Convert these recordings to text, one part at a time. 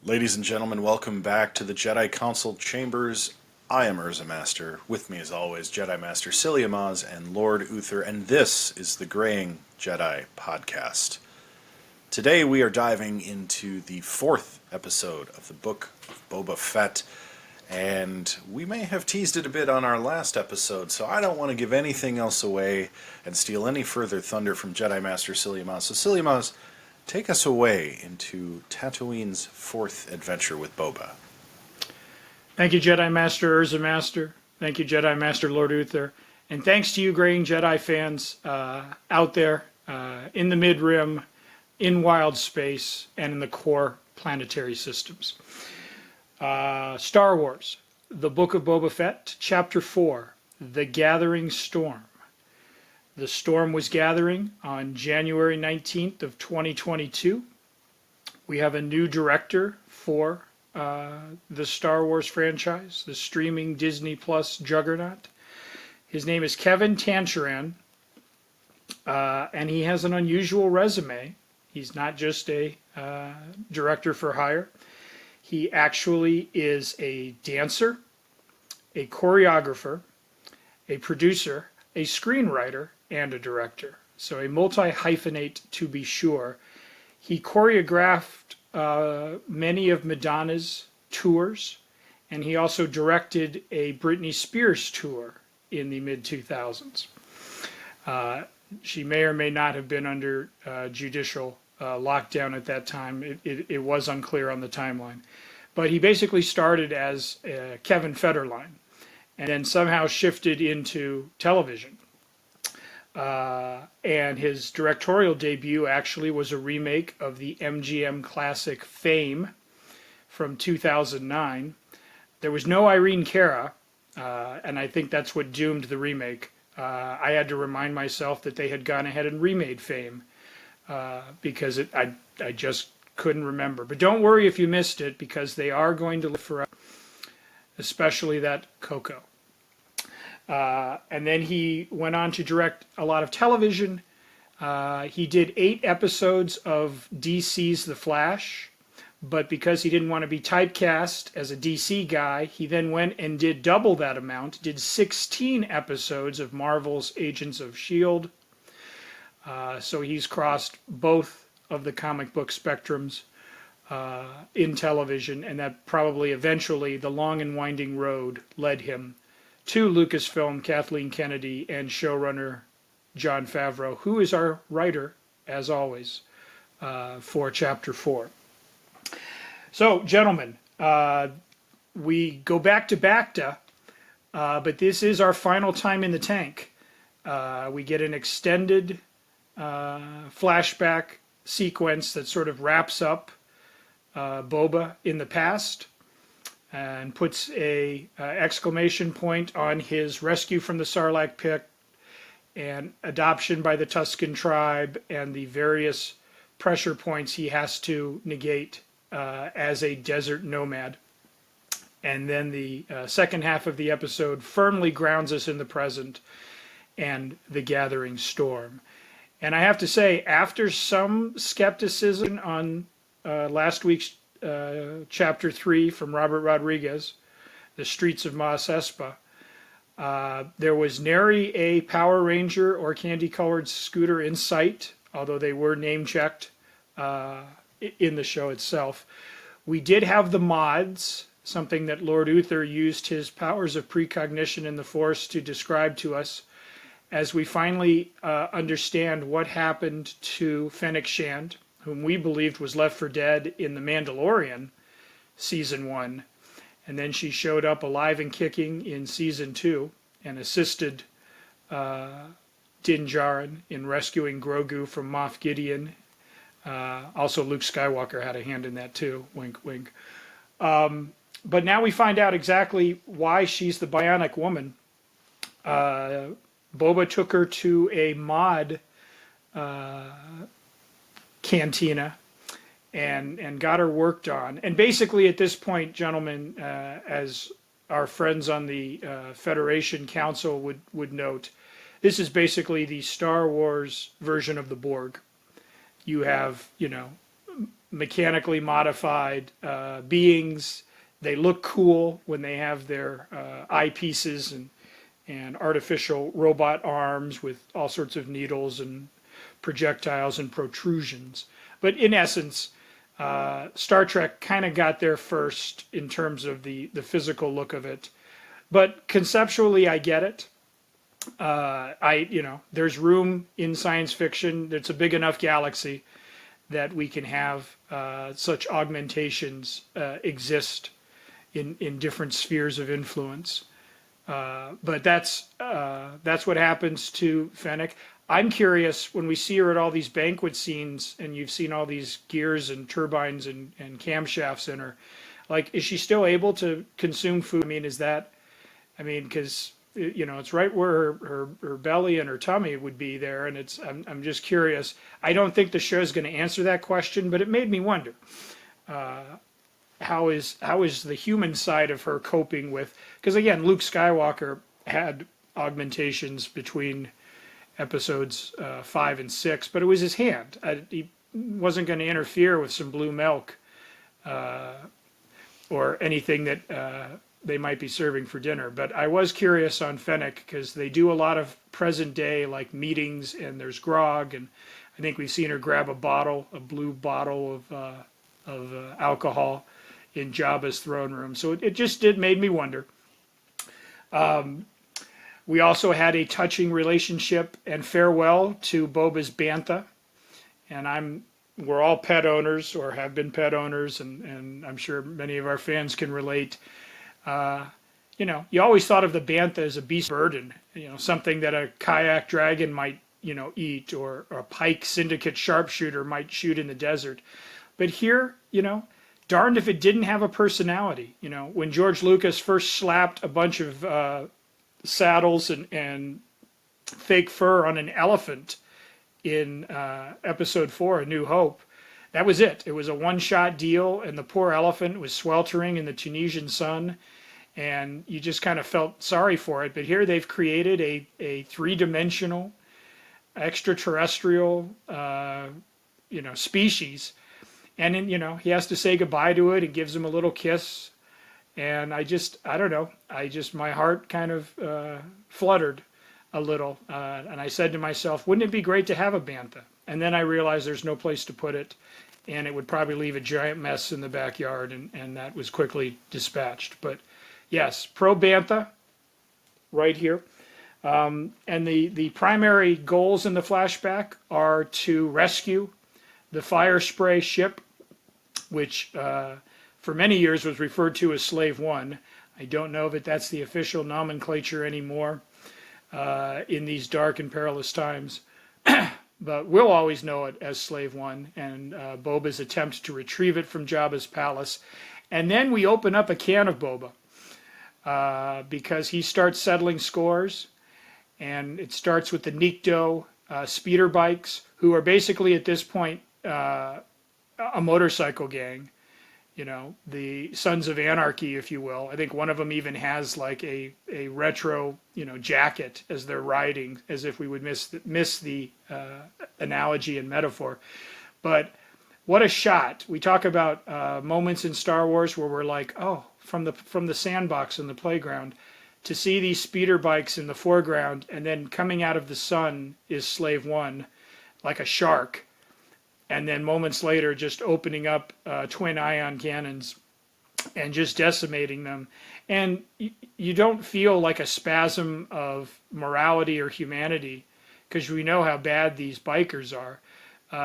Ladies and gentlemen, welcome back to the Jedi Council chambers. I am Urza Master. With me, as always, Jedi Master Psyllium Maas and Lord Uther, and this is the Graying Jedi podcast. Today we are diving into the fourth episode of the Book of Boba Fett, and we may have teased it a bit on our last episode, so I don't want to give anything else away and steal any further thunder from Jedi Master Psyllium Maas. So Psyllium Maas, take us away into Tatooine's fourth adventure with Boba. Thank you, Jedi Master Urza Master. Thank you, Jedi Master Lord Uther. And thanks to you, Graying Jedi fans out there in the mid-rim, in wild space, and in the core planetary systems. Star Wars, The Book of Boba Fett, Chapter 4, The Gathering Storm. The storm was gathering on January 19th of 2022. We have a new director for the Star Wars franchise, the streaming Disney Plus juggernaut. His name is Kevin Tancharan, and he has an unusual resume. He's not just a director for hire. He actually is a dancer, a choreographer, a producer, a screenwriter, and a director. So a multi-hyphenate to be sure. He choreographed many of Madonna's tours, and he also directed a Britney Spears tour in the mid-2000s. She may or may not have been under judicial lockdown at that time. It was unclear on the timeline. But he basically started as Kevin Federline and then somehow shifted into television. And his directorial debut actually was a remake of the MGM classic Fame from 2009. There was no Irene Cara, and I think that's what doomed the remake. I had to remind myself that they had gone ahead and remade Fame because I just couldn't remember. But don't worry if you missed it, because they are going to live forever, especially that Coco. And then he went on to direct a lot of television. He did 8 episodes of DC's The Flash, but because he didn't want to be typecast as a DC guy, he then went and did double that amount, did 16 episodes of Marvel's Agents of S.H.I.E.L.D. So he's crossed both of the comic book spectrums in television, and that probably eventually the long and winding road led him to Lucasfilm, Kathleen Kennedy, and showrunner Jon Favreau, who is our writer, as always, for Chapter 4. So, gentlemen, we go back to Bacta, but this is our final time in the tank. We get an extended flashback sequence that sort of wraps up Boba in the past and puts a exclamation point on his rescue from the Sarlacc pit and adoption by the Tusken tribe and the various pressure points he has to negate as a desert nomad. And then the second half of the episode firmly grounds us in the present and the gathering storm. And I have to say, after some skepticism on last week's Chapter 3 from Robert Rodriguez, The Streets of Mos Espa, there was nary a Power Ranger or candy-colored scooter in sight, although they were name-checked in the show itself. We did have the mods, something that Lord Uther used his powers of precognition in the Force to describe to us, as we finally understand what happened to Fennec Shand, whom we believed was left for dead in The Mandalorian Season 1. And then she showed up alive and kicking in Season 2 and assisted Din Djarin in rescuing Grogu from Moff Gideon. Also, Luke Skywalker had a hand in that too, wink, wink. But now we find out exactly why she's the Bionic Woman. Boba took her to a mod cantina and got her worked on. And basically at this point, gentlemen, as our friends on the Federation Council would note, this is basically the Star Wars version of the Borg. You have, mechanically modified beings. They look cool when they have their eyepieces and artificial robot arms with all sorts of needles and projectiles and protrusions. But in essence, Star Trek kind of got there first in terms of the physical look of it. But conceptually, I get it. There's room in science fiction. It's a big enough galaxy that we can have such augmentations exist in different spheres of influence. But that's what happens to Fennec. I'm curious, when we see her at all these banquet scenes and you've seen all these gears and turbines and camshafts in her, like, is she still able to consume food? Because it's right where her belly and her tummy would be there, and I'm just curious. I don't think the show's going to answer that question, but it made me wonder. How is the human side of her coping with? Because again, Luke Skywalker had augmentations between episodes 5 and 6, but it was his hand. He wasn't going to interfere with some blue milk or anything that they might be serving for dinner. But I was curious on Fennec because they do a lot of present day like meetings, and there's grog, and I think we've seen her grab a blue bottle of alcohol in Jabba's throne room. So it made me wonder. We also had a touching relationship and farewell to Boba's Bantha, and we're all pet owners or have been pet owners, and I'm sure many of our fans can relate. You always thought of the Bantha as a beast burden, something that a kayak dragon might, eat, or a pike syndicate sharpshooter might shoot in the desert. But here, darned if it didn't have a personality. When George Lucas first slapped a bunch of saddles and fake fur on an elephant in episode 4, A New Hope, that was it. It was a one-shot deal, and the poor elephant was sweltering in the Tunisian sun, and you just kind of felt sorry for it. But here they've created a three-dimensional extraterrestrial species, and then he has to say goodbye to it and gives him a little kiss, and I don't know, my heart kind of fluttered a little, and I said to myself, wouldn't it be great to have a Bantha? And then I realized there's no place to put it, and it would probably leave a giant mess in the backyard, and that was quickly dispatched. But yes, pro Bantha, right here. And the primary goals in the flashback are to rescue the fire spray ship, which for many years was referred to as Slave One. I don't know that that's the official nomenclature anymore in these dark and perilous times. But we'll always know it as Slave One, and Boba's attempt to retrieve it from Jabba's palace. And then we open up a can of Boba because he starts settling scores, and it starts with the Nikto speeder bikes, who are basically at this point a motorcycle gang, the Sons of Anarchy, if you will. I think one of them even has like a retro, jacket as they're riding, as if we would miss the analogy and metaphor. But what a shot. We talk about moments in Star Wars where we're like, oh, from the sandbox in the playground, to see these speeder bikes in the foreground, and then coming out of the sun is Slave One, like a shark. And then moments later, just opening up twin ion cannons and just decimating them. And you don't feel like a spasm of morality or humanity, because we know how bad these bikers are.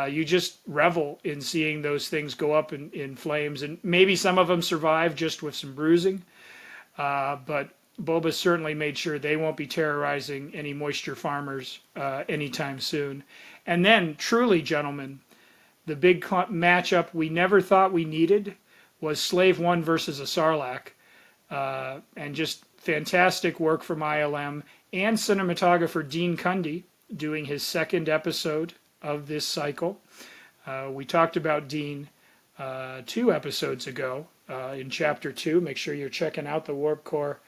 You just revel in seeing those things go up in flames. And maybe some of them survive just with some bruising. But Boba certainly made sure they won't be terrorizing any moisture farmers anytime soon. And then, truly, gentlemen, the big matchup we never thought we needed was Slave One versus a Sarlacc. And just fantastic work from ILM and cinematographer Dean Cundy doing his second episode of this cycle. We talked about Dean 2 episodes ago in Chapter 2. Make sure you're checking out the Warp Core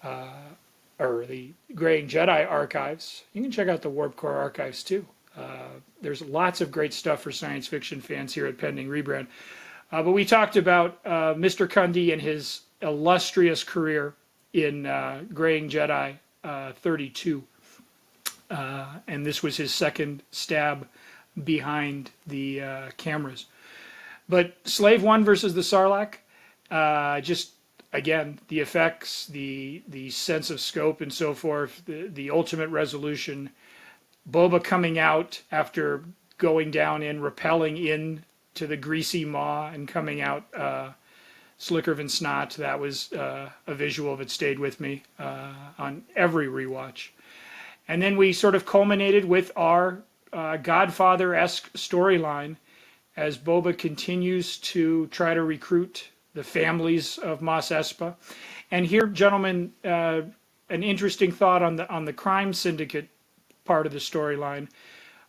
or the Graying Jedi archives. You can check out the Warp Core archives too. There's lots of great stuff for science fiction fans here at Pending Rebrand. But we talked about Mr. Cundy and his illustrious career in Graying Jedi 32. And this was his second stab behind the cameras. But Slave One versus the Sarlacc, just again, the effects, the sense of scope and so forth, the ultimate resolution, Boba coming out after going down in, rappelling in to the greasy maw and coming out slicker than snot. That was a visual that stayed with me on every rewatch. And then we sort of culminated with our Godfather-esque storyline as Boba continues to try to recruit the families of Mos Espa. And here, gentlemen, an interesting thought on the crime syndicate part of the storyline.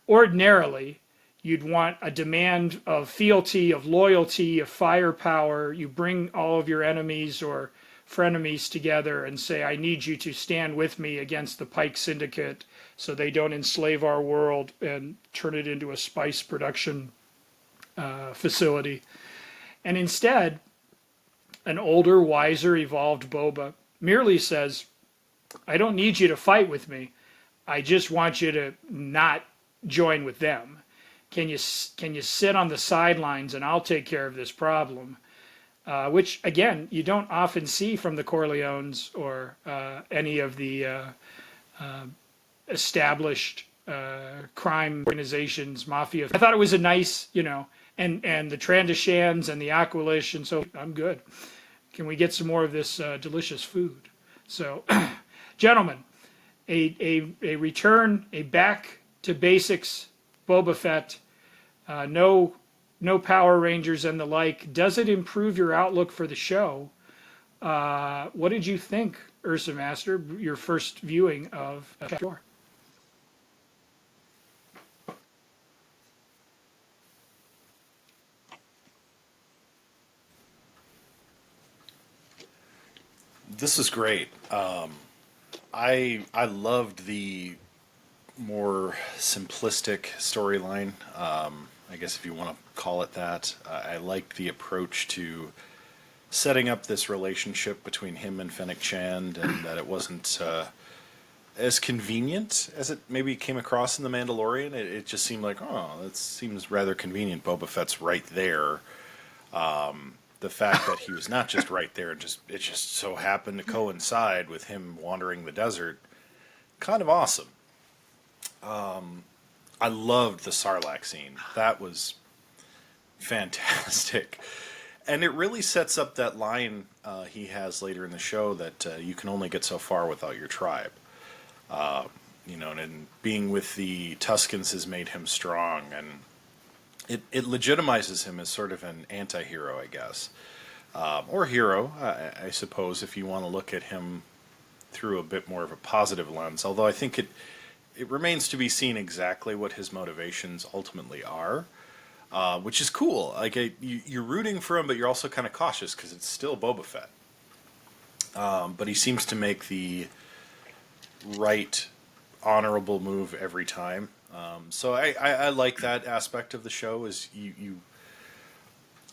Ordinarily, you'd want a demand of fealty, of loyalty, of firepower. You bring all of your enemies or frenemies together and say, I need you to stand with me against the Pike Syndicate so they don't enslave our world and turn it into a spice production facility. And instead, an older, wiser, evolved Boba merely says, I don't need you to fight with me. I just want you to not join with them. Can you sit on the sidelines and I'll take care of this problem? Which, again, you don't often see from the Corleones or any of the established crime organizations, mafia. I thought it was a nice, and the Trandashans and the Aquilish, and so I'm good. Can we get some more of this delicious food? So, gentlemen, a return, a back to basics Boba Fett, no Power Rangers and the like. Does it improve your outlook for the show? What did you think, Urza Master, your first viewing of Chapter 4? This is great. I loved the more simplistic storyline. I guess if you want to call it that. I liked the approach to setting up this relationship between him and Fennec Shand, and that it wasn't as convenient as it maybe came across in The Mandalorian. It just seemed like, oh, that seems rather convenient. Boba Fett's right there. The fact that he was not just right there, it just so happened to coincide with him wandering the desert, kind of awesome. I loved the Sarlacc scene. That was fantastic. And it really sets up that line he has later in the show that you can only get so far without your tribe. And being with the Tuskens has made him strong, and it legitimizes him as sort of an anti-hero, I guess. Or hero, I suppose, if you want to look at him through a bit more of a positive lens. Although I think it remains to be seen exactly what his motivations ultimately are, which is cool. Like you're rooting for him, but you're also kind of cautious because it's still Boba Fett. But he seems to make the right, honorable move every time. So I like that aspect of the show. Is you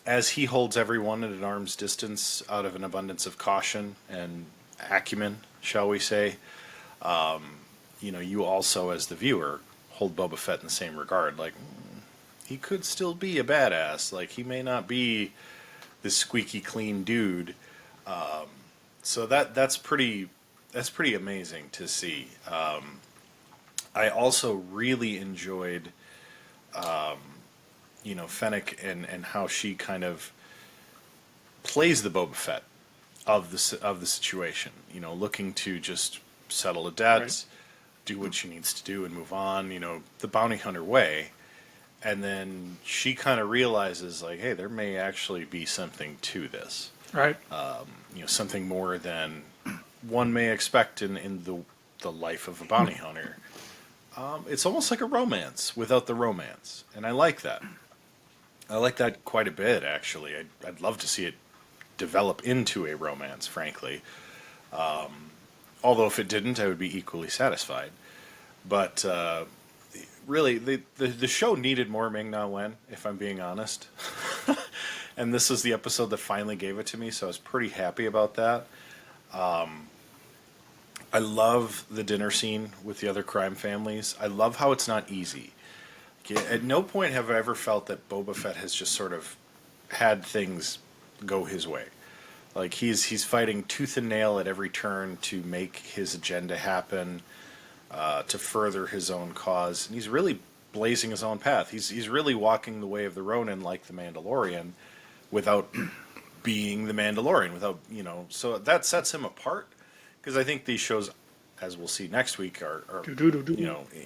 as he holds everyone at an arm's distance out of an abundance of caution and acumen, shall we say. You also, as the viewer, hold Boba Fett in the same regard. Like, he could still be a badass. Like, he may not be this squeaky clean dude. So that's pretty amazing to see. I also really enjoyed, Fennec and how she kind of plays the Boba Fett of the situation. Looking to just settle a debt. Right. Do what she needs to do and move on, the bounty hunter way. And then she kind of realizes, like, hey, there may actually be something to this. Right. Something more than one may expect in the life of a bounty hunter. It's almost like a romance without the romance. And I like that. I like that quite a bit, actually. I'd love to see it develop into a romance, frankly. Although if it didn't, I would be equally satisfied. But really, the show needed more Ming Na Wen, if I'm being honest. And this was the episode that finally gave it to me, so I was pretty happy about that. I love the dinner scene with the other crime families. I love how it's not easy. At no point have I ever felt that Boba Fett has just sort of had things go his way. Like he's fighting tooth and nail at every turn to make his agenda happen, to further his own cause, and he's really blazing his own path. He's really walking the way of the Ronin, like the Mandalorian, without being the Mandalorian. Without so that sets him apart. Because I think these shows, as we'll see next week, are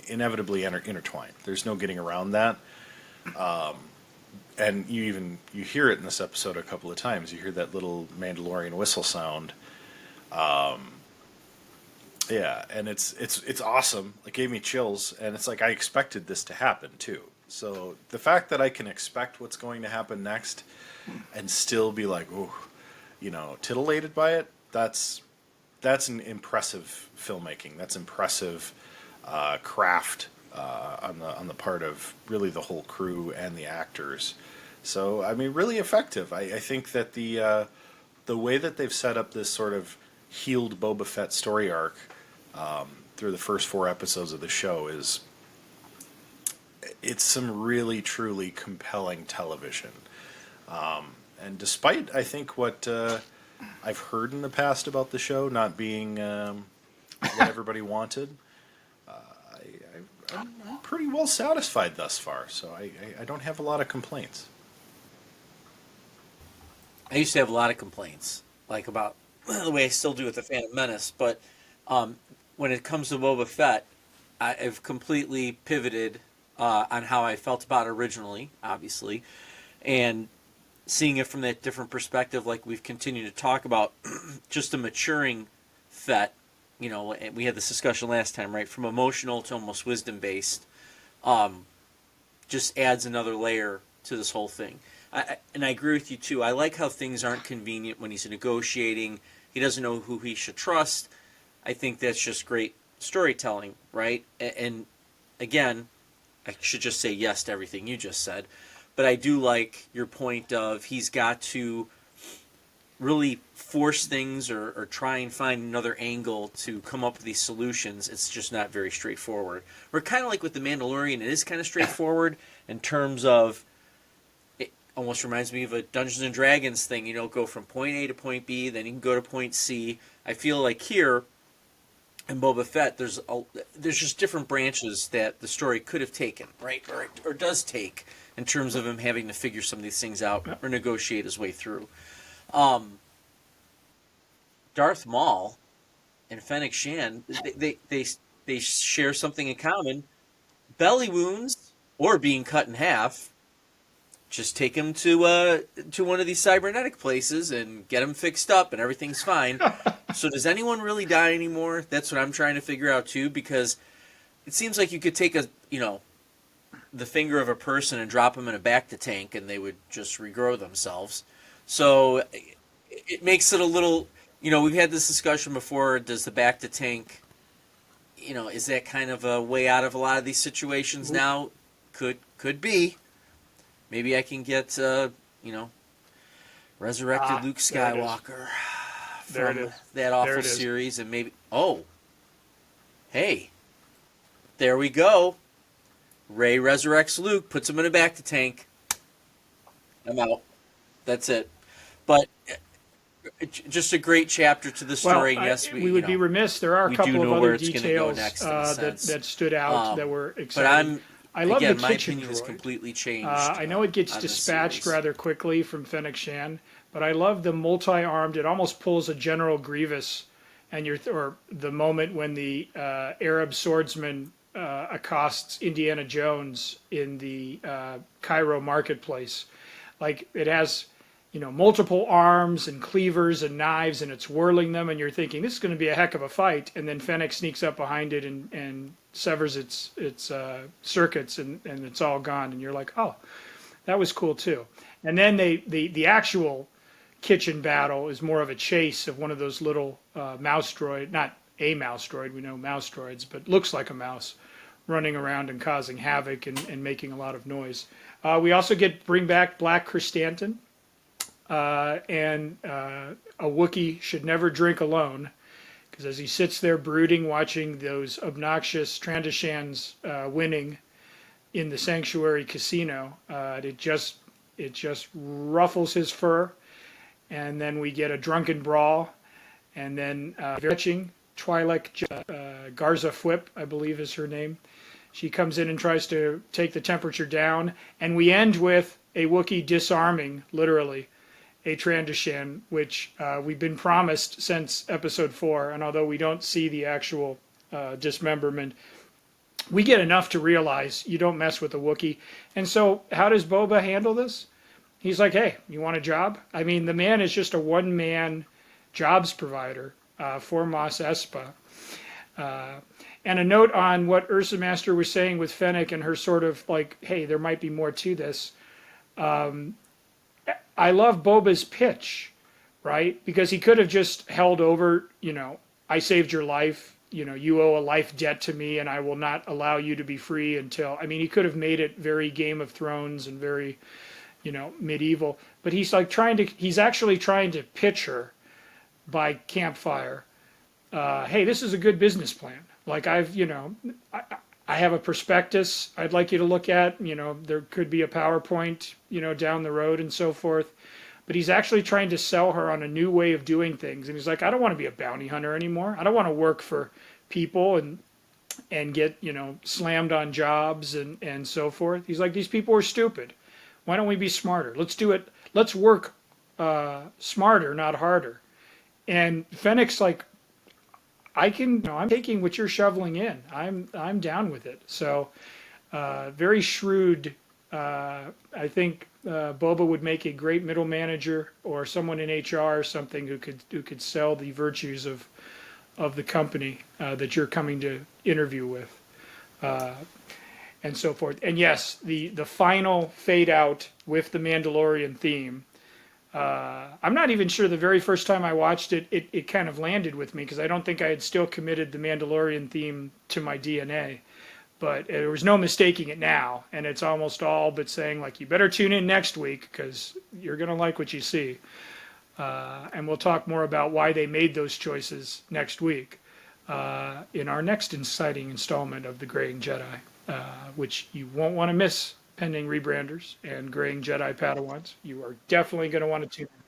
inevitably intertwined. There's no getting around that. And you hear it in this episode a couple of times. You hear that little Mandalorian whistle sound. Yeah, and it's awesome. It gave me chills, and it's like I expected this to happen too. So the fact that I can expect what's going to happen next, and still be like, ooh, titillated by it, that's an impressive filmmaking. That's impressive craft on the part of really the whole crew and the actors. So I mean, really effective. I think that the way that they've set up this sort of healed Boba Fett story arc through the first 4 episodes of the show it's some really truly compelling television. And despite I think what I've heard in the past about the show not being what everybody wanted, I'm pretty well satisfied thus far. So I don't have a lot of complaints. I used to have a lot of complaints, like about the way I still do with the Phantom Menace, but when it comes to Boba Fett, I've completely pivoted on how I felt about it originally, obviously, and seeing it from that different perspective, like we've continued to talk about, just a maturing Fett. We had this discussion last time, right? From emotional to almost wisdom-based, just adds another layer to this whole thing. And I agree with you, too. I like how things aren't convenient when he's negotiating. He doesn't know who he should trust. I think that's just great storytelling, right? And again, I should just say yes to everything you just said. But I do like your point of he's got to really force things or try and find another angle to come up with these solutions. It's just not very straightforward. We're kind of like with The Mandalorian. It is kind of straightforward in terms of it almost reminds me of a Dungeons and Dragons thing. Go from point A to point B, then you can go to point C. I feel like here in Boba Fett, there's just different branches that the story could have taken, right? Or does take in terms of him having to figure some of these things out or negotiate his way through. Darth Maul and Fennec Shan, they share something in common. Belly wounds or being cut in half. Just take him to one of these cybernetic places and get him fixed up and everything's fine. So does anyone really die anymore? That's what I'm trying to figure out too, because it seems like you could take the finger of a person and drop them in a bacta tank and they would just regrow themselves. So it makes it a little, we've had this discussion before. Does the bacta tank, is that kind of a way out of a lot of these situations now? Could be. Maybe I can get, resurrected Luke Skywalker from that awful series, and maybe, hey, there we go. Rey resurrects Luke, puts him in a bacta tank. I'm out. That's it. But just a great chapter to the story. Well, yes, we would be remiss. There are a couple of other details that stood out that were exciting. I love again, the my kitchen opinion droid. has completely changed. I know it gets dispatched rather quickly from Fennec Shan, but I love the multi-armed. It almost pulls a General Grievous, or the moment when the Arab swordsman accosts Indiana Jones in the Cairo marketplace. Like it has, multiple arms and cleavers and knives, and it's whirling them, and you're thinking this is going to be a heck of a fight, and then Fennec sneaks up behind it and severs its circuits, and it's all gone, and you're like, oh, that was cool too. And then the actual kitchen battle is more of a chase of one of those little mouse droid, not a mouse droid, we know mouse droids, but looks like a mouse, running around and causing havoc and making a lot of noise. We also bring back Black Chrysanthemum, and a Wookiee should never drink alone, because as he sits there brooding, watching those obnoxious Trandashans winning in the Sanctuary Casino, it just ruffles his fur, and then we get a drunken brawl, and then fetching Twi'lek Garza Fwip, I believe is her name. She comes in and tries to take the temperature down, and we end with a Wookiee disarming, literally, a Trandashan, which we've been promised since episode 4, and although we don't see the actual dismemberment, we get enough to realize you don't mess with a Wookiee. And so how does Boba handle this? He's like, hey, you want a job? I mean, the man is just a one-man jobs provider for Mos Espa. And a note on what Urza Master was saying with Fennec and her sort of like, hey, there might be more to this. I love Boba's pitch, right? Because he could have just held over, I saved your life, you owe a life debt to me and I will not allow you to be free until, he could have made it very Game of Thrones and very, medieval. But he's like he's actually trying to pitch her by campfire. Hey, this is a good business plan. Like I have a prospectus I'd like you to look at. There could be a PowerPoint, down the road and so forth. But he's actually trying to sell her on a new way of doing things. And he's like, I don't want to be a bounty hunter anymore. I don't want to work for people and get, slammed on jobs and so forth. He's like, these people are stupid. Why don't we be smarter? Let's do it. Let's work smarter, not harder. And Fennec's like, I'm taking what you're shoveling in. I'm down with it. So very shrewd. I think Boba would make a great middle manager or someone in HR or something who could sell the virtues of the company that you're coming to interview with, and so forth. And yes, the final fade out with the Mandalorian theme. I'm not even sure the very first time I watched it, it kind of landed with me because I don't think I had still committed the Mandalorian theme to my DNA. But there was no mistaking it now, and it's almost all but saying, like, you better tune in next week because you're going to like what you see. And we'll talk more about why they made those choices next week in our next exciting installment of The Graying Jedi, which you won't want to miss, pending rebranders and Graying Jedi Padawans. You are definitely going to want to tune in.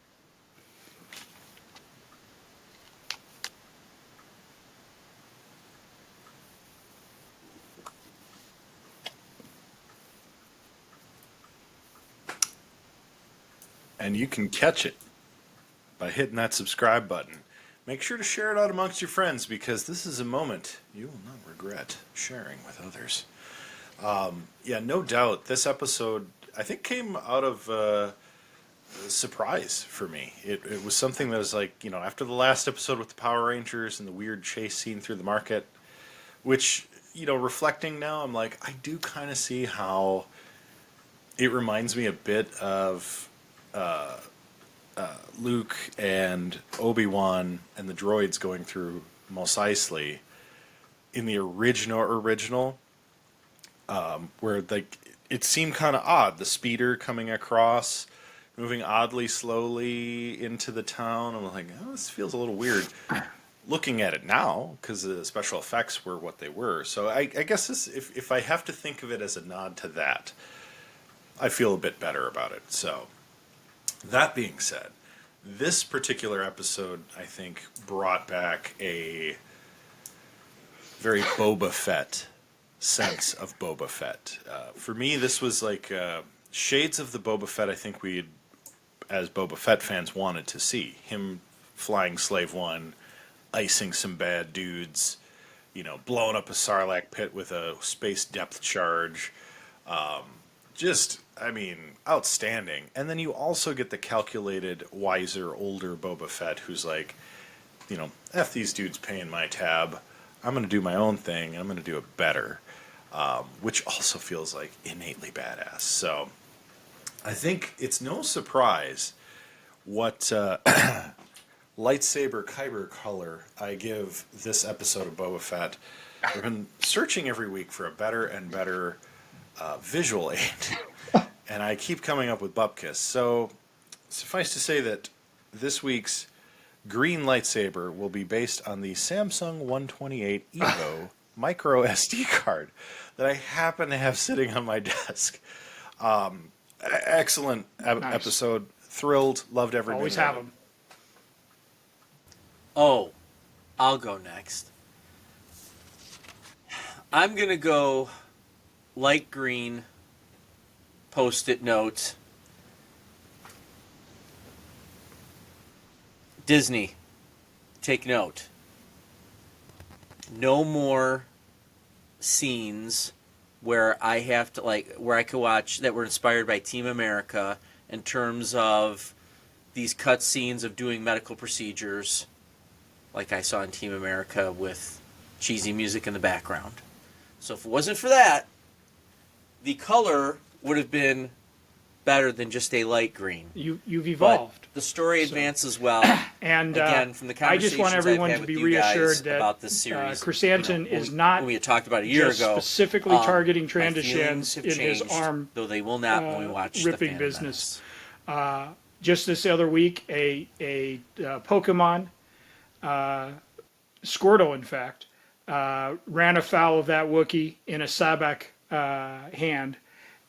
And you can catch it by hitting that subscribe button. Make sure to share it out amongst your friends because this is a moment you will not regret sharing with others. Yeah, no doubt. This episode, I think, came out of a surprise for me. It was something that was like, after the last episode with the Power Rangers and the weird chase scene through the market, which, reflecting now, I'm like, I do kind of see how it reminds me a bit of Luke and Obi-Wan and the droids going through Mos Eisley in the original, where it seemed kind of odd. The speeder coming across, moving oddly slowly into the town. I'm like, oh, this feels a little weird. Looking at it now, because the special effects were what they were. So I guess if I have to think of it as a nod to that, I feel a bit better about it. So that being said, this particular episode, I think, brought back a very Boba Fett sense of Boba Fett. For me, this was like shades of the Boba Fett I think we, as Boba Fett fans, wanted to see. Him flying Slave One, icing some bad dudes, blowing up a Sarlacc pit with a space depth charge. Outstanding. And then you also get the calculated, wiser, older Boba Fett who's like, F these dudes paying my tab. I'm going to do my own thing, and I'm going to do it better. Which also feels like innately badass. So I think it's no surprise what lightsaber kyber color I give this episode of Boba Fett. I've been searching every week for a better and better visual aid, and I keep coming up with Bupkis. So suffice to say that this week's green lightsaber will be based on the Samsung 128 Evo micro SD card that I happen to have sitting on my desk. Excellent Nice. episode. Thrilled. Loved every Always minute have of it. them. Oh, I'll go next. I'm going to go light green post-it note. Disney, take note. No more scenes where I have to, where I could watch that were inspired by Team America in terms of these cut scenes of doing medical procedures, like I saw in Team America with cheesy music in the background. So if it wasn't for that, the color would have been better than just a light green. You've evolved. But the story advances well. And Again, from the I just want conversations everyone I've to had be with you guys reassured that about this series, Chrysanthemum is not we had talked about a year just ago, specifically targeting my feelings Trandashans have in his changed, arm though they will not when we watch the ripping Phantom business. Menace. Just this other week, a Pokemon, Squirtle, in fact, ran afoul of that Wookiee in a Sabak hand,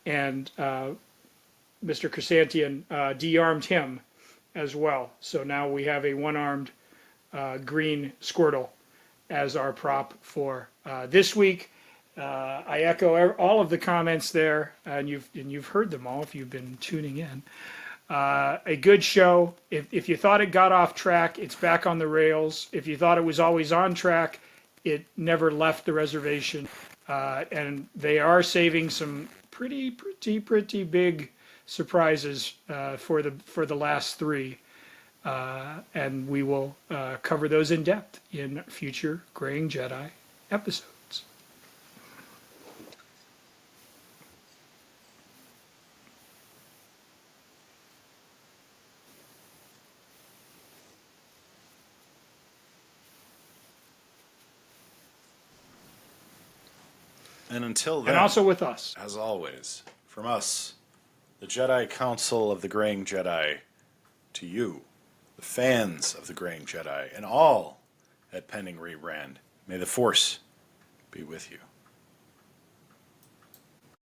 and Mr. Chrysanthemum de-armed him as well. So now we have a one-armed green Squirtle as our prop for this week. I echo all of the comments there, and you've heard them all if you've been tuning in. A good show. If you thought it got off track, it's back on the rails. If you thought it was always on track, it never left the reservation. And they are saving some pretty big surprises for the last three. And we will cover those in depth in future Graying Jedi episodes. And until then, And also with us. as always, from us, the Jedi Council of the Graying Jedi, to you, the fans of the Graying Jedi, and all at Pending Rebrand, may the Force be with you.